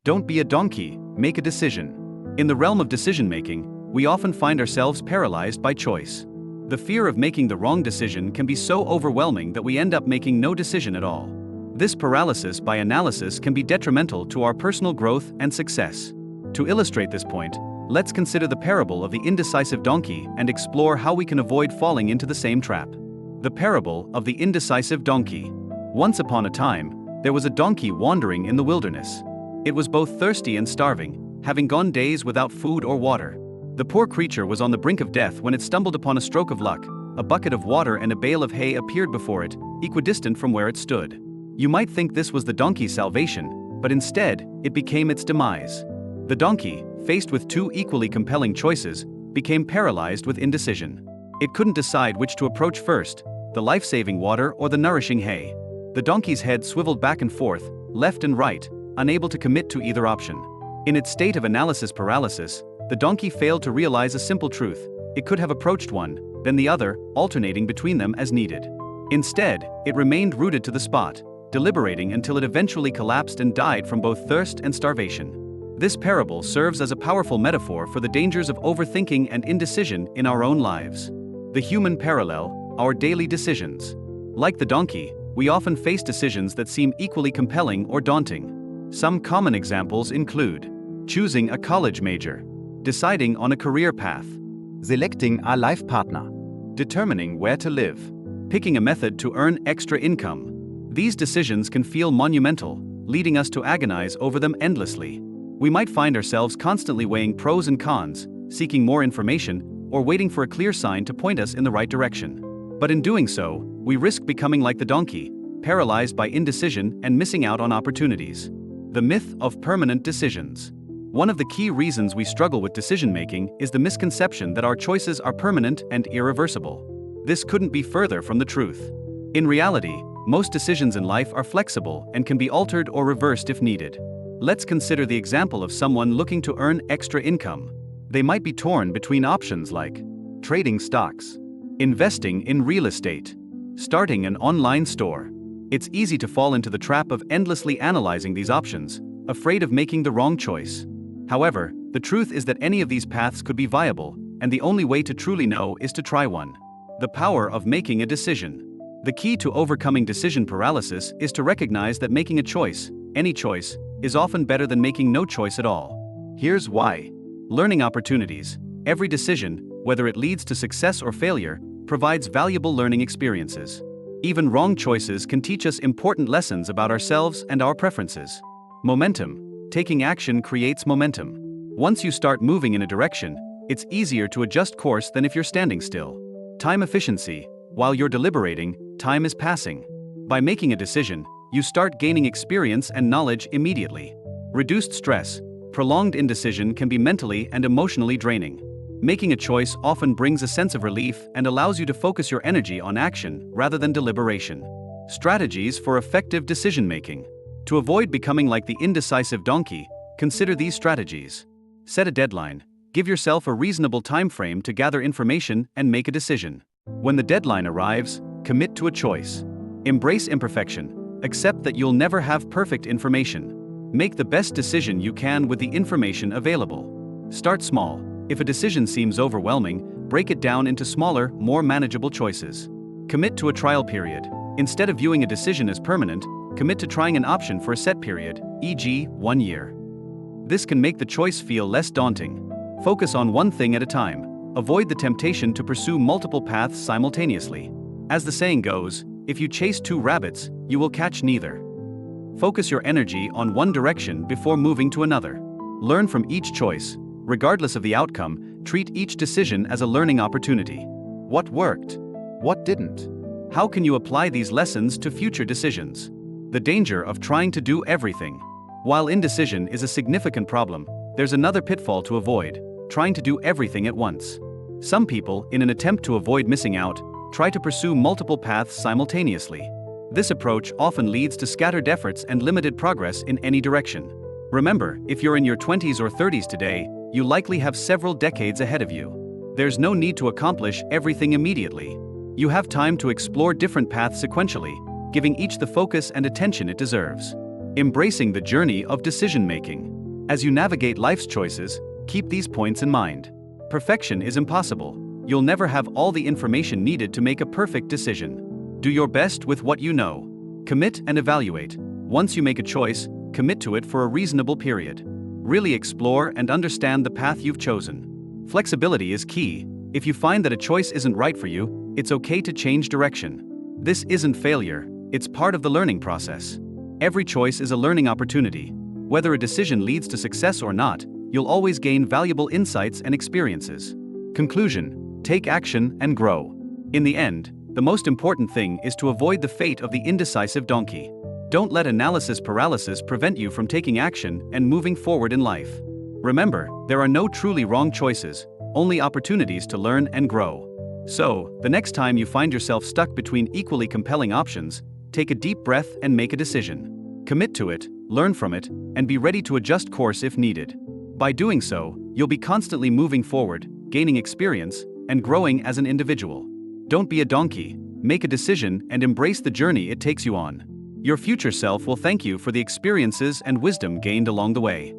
Don't be a donkey, make a decision. In the realm of decision-making, we often find ourselves paralyzed by choice. The fear of making the wrong decision can be so overwhelming that we end up making no decision at all. This paralysis by analysis can be detrimental to our personal growth and success. To illustrate this point, let's consider the parable of the indecisive donkey and explore how we can avoid falling into the same trap. The parable of the indecisive donkey. Once upon a time, there was a donkey wandering in the wilderness. It was both thirsty and starving, having gone days without food or water. The poor creature was on the brink of death when it stumbled upon a stroke of luck. A bucket of water and a bale of hay appeared before it, equidistant from where it stood. You might think this was the donkey's salvation, but instead, it became its demise. The donkey, faced with two equally compelling choices, became paralyzed with indecision. It couldn't decide which to approach first, the life-saving water or the nourishing hay. The donkey's head swiveled back and forth, left and right, unable to commit to either option. In its state of analysis paralysis, the donkey failed to realize a simple truth: it could have approached one, then the other, alternating between them as needed. Instead, it remained rooted to the spot, deliberating until it eventually collapsed and died from both thirst and starvation. This parable serves as a powerful metaphor for the dangers of overthinking and indecision in our own lives. The human parallel, our daily decisions. Like the donkey, we often face decisions that seem equally compelling or daunting. Some common examples include choosing a college major, deciding on a career path, Selecting a life partner. determining where to live, picking a method to earn extra income. These decisions can feel monumental, leading us to agonize over them endlessly. We might find ourselves constantly weighing pros and cons, seeking more information, or waiting for a clear sign to point us in the right direction. But in doing so, we risk becoming like the donkey, paralyzed by indecision and missing out on opportunities. The myth of permanent decisions. One of the key reasons we struggle with decision-making is the misconception that our choices are permanent and irreversible. This couldn't be further from the truth. In reality, most decisions in life are flexible and can be altered or reversed if needed. Let's consider the example of someone looking to earn extra income. They might be torn between options like trading stocks, investing in real estate, starting an online store. It's easy to fall into the trap of endlessly analyzing these options, afraid of making the wrong choice. However, the truth is that any of these paths could be viable, and the only way to truly know is to try one. The power of making a decision. The key to overcoming decision paralysis is to recognize that making a choice, any choice, is often better than making no choice at all. Here's why. Learning opportunities. Every decision, whether it leads to success or failure, provides valuable learning experiences. Even wrong choices can teach us important lessons about ourselves and our preferences. Momentum. Taking action creates momentum. Once you start moving in a direction, it's easier to adjust course than if you're standing still. Time efficiency. While you're deliberating, time is passing. By making a decision, you start gaining experience and knowledge immediately. Reduced stress. Prolonged indecision can be mentally and emotionally draining. Making a choice often brings a sense of relief and allows you to focus your energy on action rather than deliberation. Strategies for effective decision-making. To avoid becoming like the indecisive donkey, consider these strategies. Set a deadline. Give yourself a reasonable time frame to gather information and make a decision. When the deadline arrives, commit to a choice. Embrace imperfection. Accept that you'll never have perfect information. Make the best decision you can with the information available. Start small. If a decision seems overwhelming, break it down into smaller, more manageable choices. Commit to a trial period. Instead of viewing a decision as permanent, commit to trying an option for a set period, e.g., 1 year. This can make the choice feel less daunting. Focus on one thing at a time. Avoid the temptation to pursue multiple paths simultaneously. As the saying goes, if you chase two rabbits, you will catch neither. Focus your energy on one direction before moving to another. Learn from each choice. Regardless of the outcome, treat each decision as a learning opportunity. What worked? What didn't? How can you apply these lessons to future decisions? The danger of trying to do everything. While indecision is a significant problem, there's another pitfall to avoid: trying to do everything at once. Some people, in an attempt to avoid missing out, try to pursue multiple paths simultaneously. This approach often leads to scattered efforts and limited progress in any direction. Remember, if you're in your 20s or 30s today, you likely have several decades ahead of you. There's no need to accomplish everything immediately. You have time to explore different paths sequentially, giving each the focus and attention it deserves. Embracing the journey of decision-making. As you navigate life's choices, keep these points in mind. Perfection is impossible. You'll never have all the information needed to make a perfect decision. Do your best with what you know. Commit and evaluate. Once you make a choice, commit to it for a reasonable period. Really explore and understand the path you've chosen. Flexibility is key. If you find that a choice isn't right for you, it's okay to change direction. This isn't failure, it's part of the learning process. Every choice is a learning opportunity. Whether a decision leads to success or not, you'll always gain valuable insights and experiences. Conclusion: take action and grow. In the end, the most important thing is to avoid the fate of the indecisive donkey. Don't let analysis paralysis prevent you from taking action and moving forward in life. Remember, there are no truly wrong choices, only opportunities to learn and grow. So, the next time you find yourself stuck between equally compelling options, take a deep breath and make a decision. Commit to it, learn from it, and be ready to adjust course if needed. By doing so, you'll be constantly moving forward, gaining experience, and growing as an individual. Don't be a donkey, make a decision and embrace the journey it takes you on. Your future self will thank you for the experiences and wisdom gained along the way.